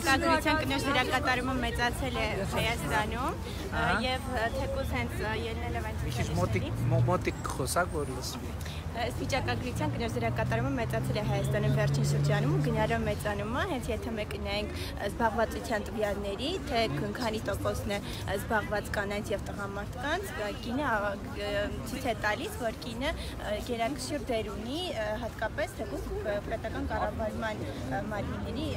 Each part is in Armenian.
Վիճակագրության կնոջ դերակատարումը մեծացել է Հայաստանում եւ թեկուզ հենց ելնել է մոտիկ խոսակ որ լսվի։ Վիճակագրության կնոջ դերակատարումը մեծացել է Հայաստանում վերջին շրջանում ու գնալով մեծանում է, հենց եթե մեկնենք զբաղվածության տվյալների, թե քանի տոկոսն է զբաղված կանանց եւ տղամարդկանց, կինը ցույց է տալիս, որ կինը գերակշիռ դեր ունի հատկապես թեկուզ պետական կառավարման մարմինների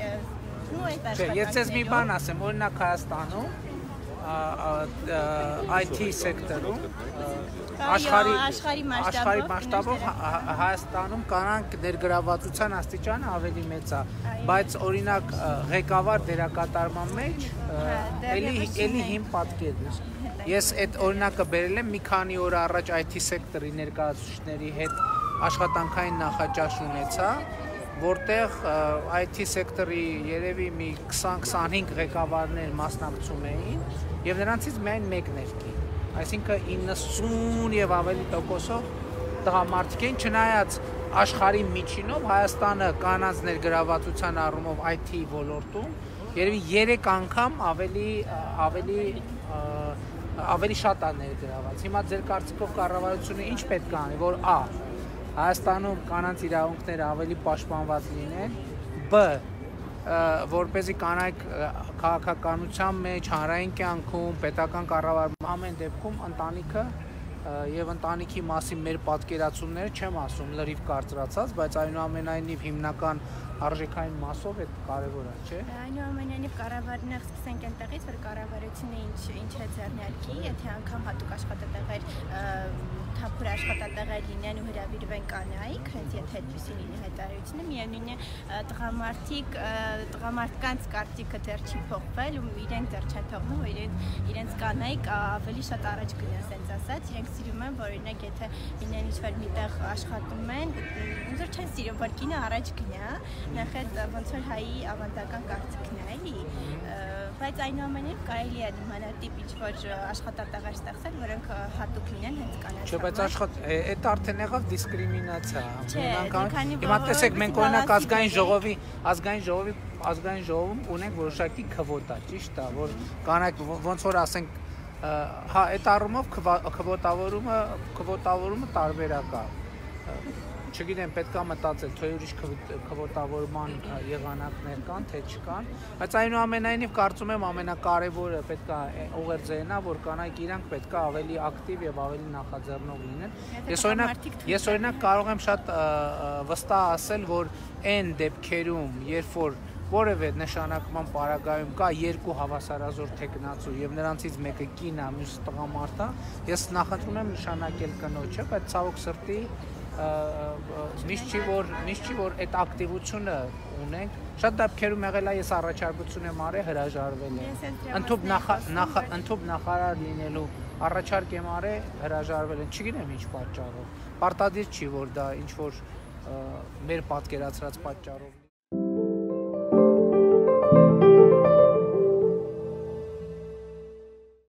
Ես ձեզ մի բան ասեմ, օրինակ Հայաստանում IT սեկտորում աշխարհի մասշտաբով Հայաստանում կանանք ներգրավվածության աստիճանը ավելի մեծ է, բայց օրինակ ղեկավար դերակատարման մեջ էլի հիմ պատկերն է։ Ես այդ օրինակը բերել եմ մի քանի օր առաջ IT սեկտորի ներկայացուցիչների հետ աշխատանքային նախաճաշ ունեցա, որտեղ IT սեկտորի երևի մի 20-25 ղեկավարներ մասնակցում էին եւ նրանցից միայն մեկն էր կին, այսինքն 90 եւ ավելի տոկոսով տղամարդիկ են, չնայած աշխարհի միջինով Հայաստանը կանանց ներգրավվածության առումով IT ոլորտում երևի 3 անգամ ավելի շատ է ներգրաված։ Հիմա ձեր կարծիքով կառավարությունը ինչ պետք է անի, որ A. Հայաստանում կանանց իրավունքները ավելի պաշտպանված լինեն, B. Որպեսզի կանայք քաղաքականության մեջ, հանրային կյանքում, պետական կառավարման ամեն դեպքում ընտանիքը եւ ընտանիքի մասին մեր պատկերացումները չեմ ասում լրիվ կարծրացած, բայց այնուամենայնիվ հիմնական արժեքային մասով է կարևոր է, չէ՞։ Այնուամենայնիվ կառավարությունը սկսենք այնտեղից, որ կառավարությունը ինչ է ձեռնարկի, եթե անգամ հատուկ աշխատատեղեր թափուր աշխատատեղեր լինեն ու հրավիրվեն կանայք, հենց եթե այդպեսին լինի հայտարարությունը, միևնույն է տղամարդկանց կարծիքը դեռ չի փոխվել ու իրենք դեռ չեն թողնում, որ իրենց կանայք ավելի շատ առաջ գնան, ասենց ասած, իրենք սիրում են, որ օրինակ եթե լինեն ինչ-որ միտեղ աշխատում են, ոնց որ չեն սիրում, որ կինը առաջ գնա, նախ այդ ոնց որ հայի ավանդական կարծիքն է, էլի, բայց այնուամենայնիվ կարելի է նմանատիպ ինչ-որ աշխատատեղեր ստեղծել, որոնք հատուկ լինեն հենց կանանց համար։ Բայց այդ արդեն եղավ դիսկրիմինացիա։ Հիմա տեսեք, մենք օրինակ ազգային ժողովում ունենք որոշակի քվոտա, ճիշտ է, որ կանայք ոնց որ ասենք, հա, այդ առումով քվոտավորումը տարբերակ է։ Չգիտեմ, պետք է մտածել, թե ուրիշ քվոտավորման եղանակներ կան, թե չկան, բայց այնուամենայնիվ կարծում եմ ամենակարևորը պետք է ուղերձերն է, որ կանայք իրանք պետք է ավելի ակտիվ եւ ավելի նախաձեռնող լինեն։ Ես օրինակ կարող եմ շատ վստահ ասել, որ այն դեպքերում, երբ որ որևէ նշանակման պարագայում կա երկու հավասարազոր թեկնածու եւ նրանցից մեկը կին է, մյուսը տղամարդ է, ես նախընտրում եմ նշանակել կնոջը, բայց ցավոք սրտի միշտ չի որ այդ ակտիվությունը ունենք, շատ դեպքերում եղել է ես առաջարկություն եմ արել, հրաժարվել եմ, ընդհանուր նախարար լինելու առաջարկ եմ արել, հրաժարվել եմ, չգիտեմ ինչ պատճառով, պարտադիր չի որ դա ինչ որ մեր պատկերացրած պատճառով